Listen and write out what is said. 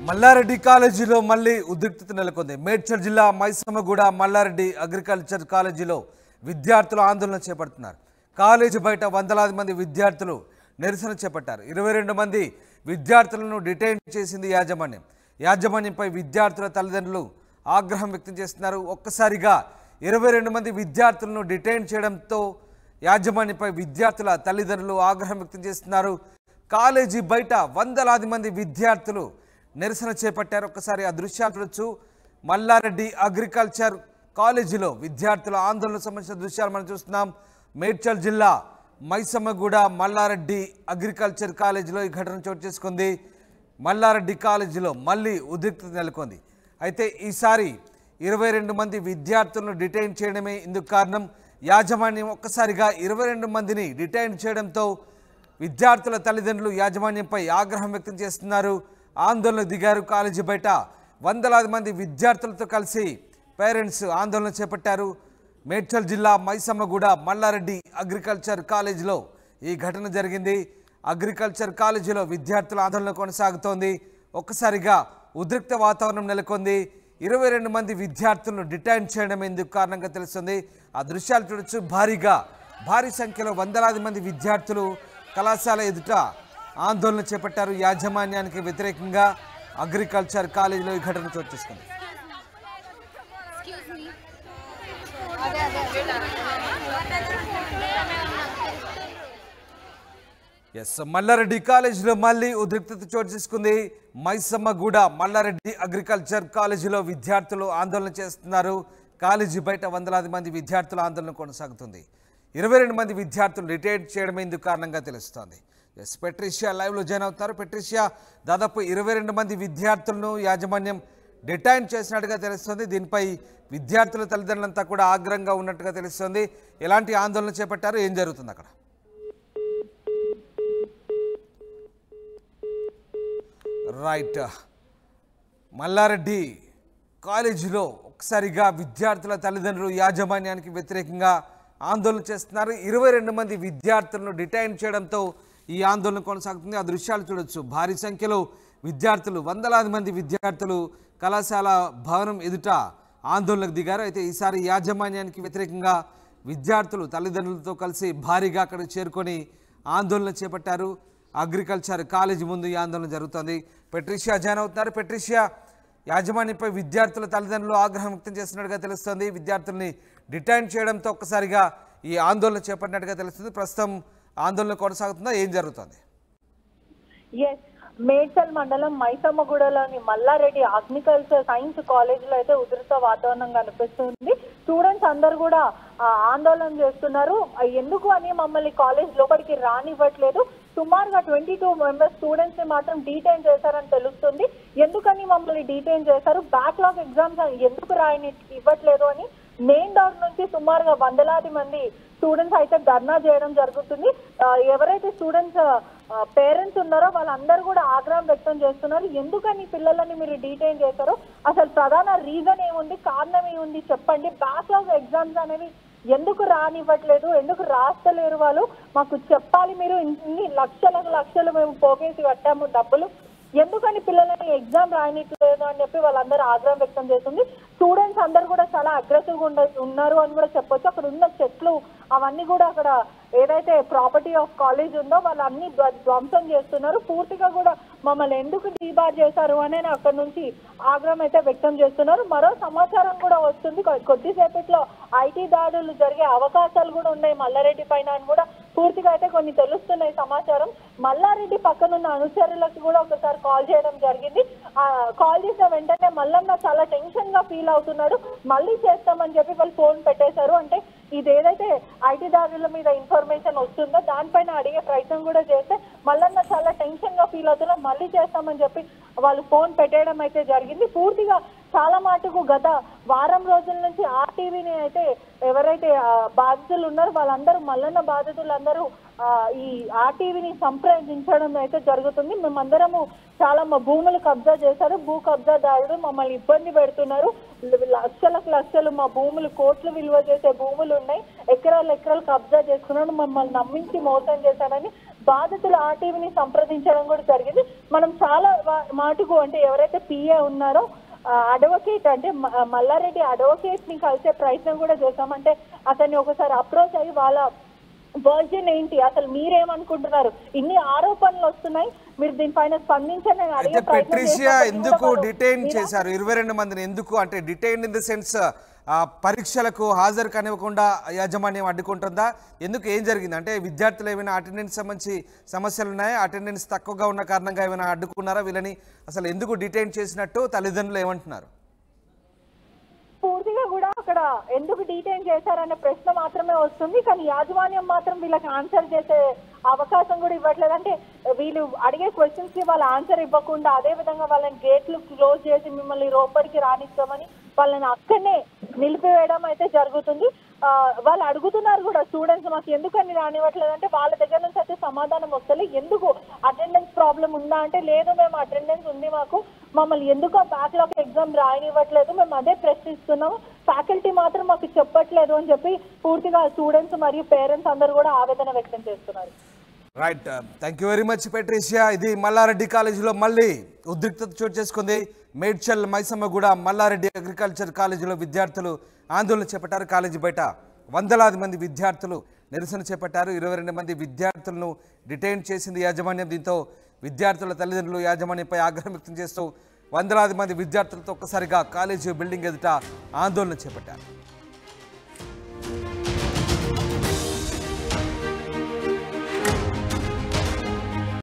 మల్లారెడ్డి కాలేజీలో మళ్ళీ ఉద్రిక్తత నెలకొంది. మేడ్చల్ జిల్లా మైసమ్మగూడ మల్లారెడ్డి అగ్రికల్చర్ కాలేజీలో విద్యార్థులు ఆందోళన చేపడుతున్నారు. కాలేజీ బయట వందలాది మంది విద్యార్థులు నిరసన చేపట్టారు. 22 మంది విద్యార్థులను డిటైన్ చేసింది యాజమాన్యం. యాజమాన్యంపై విద్యార్థుల తల్లిదండ్రులు ఆగ్రహం వ్యక్తం చేస్తున్నారు. ఒక్కసారిగా 22 మంది విద్యార్థులను డిటైన్ చేయడంతో యాజమాన్యంపై విద్యార్థుల తల్లిదండ్రులు ఆగ్రహం వ్యక్తం చేస్తున్నారు. కాలేజీ బయట వందలాది మంది విద్యార్థులు నిరసన చేపట్టారు. ఒక్కసారి ఆ దృశ్యాలు చూడొచ్చు. మల్లారెడ్డి అగ్రికల్చర్ కాలేజీలో విద్యార్థుల ఆందోళనకు సంబంధించిన దృశ్యాలు మనం చూస్తున్నాం. మేడ్చల్ జిల్లా మైసమ్మగూడ మల్లారెడ్డి అగ్రికల్చర్ కాలేజీలో ఈ ఘటన చోటు చేసుకుంది. మల్లారెడ్డి కాలేజీలో మళ్ళీ ఉద్రిక్తత నెలకొంది. అయితే ఈసారి 22 మంది విద్యార్థులను డిటైన్ చేయడమే ఇందుకు కారణం. యాజమాన్యం ఒక్కసారిగా 22 మందిని డిటైన్ చేయడంతో విద్యార్థుల తల్లిదండ్రులు యాజమాన్యంపై ఆగ్రహం వ్యక్తం చేస్తున్నారు. ఆందోళనకు దిగారు. కాలేజీ బయట వందలాది మంది విద్యార్థులతో కలిసి పేరెంట్స్ ఆందోళన చేపట్టారు. మేడ్చల్ జిల్లా మైసమ్మగూడ మల్లారెడ్డి అగ్రికల్చర్ కాలేజీలో ఈ ఘటన జరిగింది. అగ్రికల్చర్ కాలేజీలో విద్యార్థుల ఆందోళన కొనసాగుతోంది. ఒక్కసారిగా ఉద్రిక్త వాతావరణం నెలకొంది. 22 మంది విద్యార్థులను డిటైన్ చేయడం ఎందుకు కారణంగా తెలుస్తుంది. ఆ దృశ్యాలు చూడొచ్చు. భారీ సంఖ్యలో వందలాది మంది విద్యార్థులు కళాశాల ఎదుట ఆందోళన చేపట్టారు. యాజమాన్యానికి వ్యతిరేకంగా అగ్రికల్చర్ కాలేజీలో ఈ ఘటన చోటు చేసుకుంది. మల్లారెడ్డి కాలేజీలో మళ్ళీ ఉద్రిక్తత చోటు చేసుకుంది. మైసమ్మగూడ మల్లారెడ్డి అగ్రికల్చర్ కాలేజీలో విద్యార్థులు ఆందోళన చేస్తున్నారు. కాలేజీ బయట వందలాది మంది విద్యార్థుల ఆందోళన కొనసాగుతుంది. 22 మంది విద్యార్థులు రిటైర్ చేయడం ఎందుకు కారణంగా తెలుస్తోంది. పెట్రిషియా లైవ్లో జాయిన్ అవుతున్నారు. పెట్రిషియా, దాదాపు 22 మంది విద్యార్థులను యాజమాన్యం డిటైన్ చేసినట్టుగా తెలుస్తుంది. దీనిపై విద్యార్థుల తల్లిదండ్రులంతా కూడా ఆగ్రహంగా ఉన్నట్టుగా తెలుస్తుంది. ఎలాంటి ఆందోళన చేపట్టారు, ఏం జరుగుతుంది అక్కడ? రైట్, మల్లారెడ్డి కాలేజీలో ఒకసారిగా విద్యార్థుల తల్లిదండ్రులు యాజమాన్యానికి వ్యతిరేకంగా ఆందోళన చేస్తున్నారు. 22 మంది విద్యార్థులను డిటైన్ చేయడంతో ఈ ఆందోళన కొనసాగుతుంది. ఆ దృశ్యాలు చూడొచ్చు. భారీ సంఖ్యలో విద్యార్థులు, వందలాది మంది విద్యార్థులు కళాశాల భవనం ఎదుట ఆందోళనకు దిగారు. అయితే ఈసారి యాజమాన్యానికి వ్యతిరేకంగా విద్యార్థులు తల్లిదండ్రులతో కలిసి భారీగా అక్కడ చేరుకొని ఆందోళన చేపట్టారు. అగ్రికల్చర్ కాలేజీ ముందు ఈ ఆందోళన జరుగుతుంది. పెట్రిషియా జాయిన్ అవుతున్నారు. పెట్రిషియా, యాజమాన్యంపై విద్యార్థుల తల్లిదండ్రులు ఆగ్రహం వ్యక్తం చేస్తున్నట్టుగా తెలుస్తుంది. విద్యార్థుల్ని డిటైన్ చేయడంతో ఒక్కసారిగా ఈ ఆందోళన చేపట్టినట్టుగా తెలుస్తుంది. ప్రస్తుతం ఆందోళన కొనసాగుతుందా, ఏం జరుగుతుంది? మేడ్చల్ మండలం మైసమ్మగూడలోని మల్లారెడ్డి అగ్రికల్చర్ సైన్స్ కాలేజీలో అయితే ఉధృత వాతావరణం కనిపిస్తుంది. స్టూడెంట్స్ అందరు కూడా ఆందోళన చేస్తున్నారు. ఎందుకు అని మమ్మల్ని కాలేజ్ లోపలికి రానివ్వట్లేదు. సుమారుగా 22 మెంబర్స్ స్టూడెంట్స్ ని మాత్రం డీటైన్ చేశారని తెలుస్తుంది. ఎందుకని మమ్మల్ని డీటైన్ చేశారు, బ్యాక్లాగ్ ఎగ్జామ్స్ ఎందుకు రాయని ఇవ్వట్లేదు అని మెయిన్ డోర్ నుంచి సుమారుగా వందలాది మంది స్టూడెంట్స్ అయితే ధర్నా చేయడం జరుగుతుంది. ఎవరైతే స్టూడెంట్స్ పేరెంట్స్ ఉన్నారో వాళ్ళందరూ కూడా ఆగ్రహం వ్యక్తం చేస్తున్నారు. ఎందుకని పిల్లలని మీరు డీటైన్ చేశారో, అసలు ప్రధాన రీజన్ ఏముంది, కారణం ఏముంది చెప్పండి. బ్యాక్లాగ్ ఎగ్జామ్స్ అనేవి ఎందుకు రానివ్వట్లేదు, ఎందుకు రాస్తలేరు వాళ్ళు, మాకు చెప్పాలి. మీరు ఇన్ని లక్షలు మేము పోగేసి కట్టాము డబ్బులు, ఎందుకని పిల్లలని ఎగ్జామ్ రాయనిట్లేదు అని చెప్పి వాళ్ళందరూ ఆగ్రహం వ్యక్తం చేస్తుంది. స్టూడెంట్స్ అందరు కూడా చాలా అగ్రెసివ్గా ఉన్నారు అని కూడా చెప్పొచ్చు. అక్కడ ఉన్న చెట్లు అవన్నీ కూడా అక్కడ ఏదైతే ప్రాపర్టీ ఆఫ్ కాలేజ్ ఉందో వాళ్ళన్నీ ధ్వంసం చేస్తున్నారు. పూర్తిగా కూడా మమ్మల్ని ఎందుకు డీబార్ చేశారు అని అక్కడ నుంచి ఆగ్రహం అయితే వ్యక్తం చేస్తున్నారు. మరో సమాచారం కూడా వస్తుంది, కొద్దిసేపట్లో ఐటీ దాడులు జరిగే అవకాశాలు కూడా ఉన్నాయి మల్లారెడ్డి పైన అని కూడా పూర్తిగా అయితే కొన్ని తెలుస్తున్నాయి సమాచారం. మల్లారెడ్డి పక్కనున్న అనుచరులకు కూడా ఒకసారి కాల్ చేయడం జరిగింది. కాల్ చేసిన వెంటనే మల్లన్న చాలా టెన్షన్ గా ఫీల్ అవుతున్నాడు. మళ్ళీ చేస్తామని చెప్పి వాళ్ళు ఫోన్ పెట్టేశారు. అంటే ఇది ఏదైతే ఐటీ దాడుల మీద ఇన్ఫర్మేషన్ వస్తుందో దానిపైన అడిగే ప్రయత్నం కూడా చేస్తే మల్లన్న చాలా టెన్షన్ గా ఫీల్ అవుతున్నారు. మళ్ళీ చేస్తామని చెప్పి వాళ్ళు ఫోన్ పెట్టేయడం అయితే జరిగింది. పూర్తిగా చాలా మటుకు గత వారం రోజుల నుంచి ఆర్టీవీని అయితే ఎవరైతే బాధితులు ఉన్నారో వాళ్ళందరూ మల్లన్న బాధితులందరూ ఈ ఆర్టీవీని సంప్రదించడం అయితే జరుగుతుంది. మేమందరము చాలా మా భూములు కబ్జా చేశారు, భూ కబ్జాదారుడు మమ్మల్ని ఇబ్బంది పెడుతున్నారు, లక్షలు మా భూములు కోట్లు విలువ చేసే భూములు ఉన్నాయి, ఎకరాలు కబ్జా చేసుకున్నాడు, మమ్మల్ని నమ్మించి మోసం చేశారని బాధితులు ఆర్టీవీని సంప్రదించడం కూడా జరిగింది. మనం చాలా మాటుకు అంటే ఎవరైతే పిఏ ఉన్నారో అడ్వకేట్ అంటే మల్లారెడ్డి అడ్వకేట్ ని కలిసే ప్రయత్నం కూడా చేశాం. అంటే అతన్ని ఒకసారి అప్రోచ్ అయ్యి వాళ్ళ వర్జన్ ఏంటి, అసలు మీరేమనుకుంటున్నారు, ఇన్ని ఆరోపణలు వస్తున్నాయి, మీరు దీనిపైన స్పందించండి అని అడిగే ప్రయత్నం పెట్రిషియా ఎందుకు డిటైన్ చేశారు 22 మందిని? ఎందుకు అంటే డిటైన్ ఇన్ ది సెన్స్ పరీక్షలకు హాజరు కానివ్వకుండా యాజమాన్యం అడ్డుకుంటుందా? ఎందుకు ఏం జరిగింది? అంటే విద్యార్థులు ఏమైనా అటెండెన్స్ సంబంధించి సమస్యలు ఉన్నాయా? అటెండెన్స్ తక్కువగా ఉన్న కారణంగా ఏమైనా అడ్డుకున్నారా వీళ్ళని? అసలు ఎందుకు డిటైన్ చేసినట్టు తల్లిదండ్రులు ఏమంటున్నారు? పూర్తిగా కూడా అక్కడ ఎందుకు డీటైన్ చేశారనే ప్రశ్న మాత్రమే వస్తుంది. కానీ యాజమాన్యం మాత్రం వీళ్ళకి ఆన్సర్ చేసే అవకాశం కూడా ఇవ్వట్లేదు. అంటే వీళ్ళు అడిగే క్వశ్చన్స్ కి వాళ్ళు ఆన్సర్ ఇవ్వకుండా అదే విధంగా వాళ్ళని గేట్లు క్లోజ్ చేసి మిమ్మల్ని లోపలికి రానిస్తామని వాళ్ళని అక్కడనే నిలిపివేయడం అయితే జరుగుతుంది. వాళ్ళు అడుగుతున్నారు కూడా స్టూడెంట్స్ మాకు ఎందుకని రానివ్వట్లేదు అంటే వాళ్ళ దగ్గర నుంచి అయితే సమాధానం వస్తలే. ఎందుకు అటెండెన్స్ ప్రాబ్లం ఉందా అంటే లేదు మేము అటెండెన్స్ ఉంది, మమ్మల్ని ఎందుకో బ్యాక్లాగ్ ఎగ్జామ్ రాయనివ్వట్లేదు, మేము అదే ప్రశ్నిస్తున్నాము, ఫ్యాకల్టీ మాత్రం మాకు చెప్పట్లేదు అని చెప్పి పూర్తిగా స్టూడెంట్స్ మరియు పేరెంట్స్ అందరూ కూడా ఆవేదన వ్యక్తం చేస్తున్నారు. Right, thank you very much Patricia. ఇది మల్లారెడ్డి కాలేజీలో మళ్ళీ ఉద్రిక్తత చోటు చేసుకుంది. మేడ్చల్ మైసమ్మగూడ మల్లారెడ్డి అగ్రికల్చర్ కాలేజీలో విద్యార్థులు ఆందోళన చేపట్టారు. కాలేజీ బయట వందలాది మంది విద్యార్థులు నిరసన చేపట్టారు. 22 మంది విద్యార్థులను డిటైన్ చేసింది యాజమాన్యం. దీంతో విద్యార్థుల తల్లిదండ్రులు యాజమాన్యంపై ఆగ్రహం వ్యక్తం చేస్తూ వందలాది మంది విద్యార్థులతో ఒక్కసారిగా కాలేజీ బిల్డింగ్ ఎదుట ఆందోళన చేపట్టారు.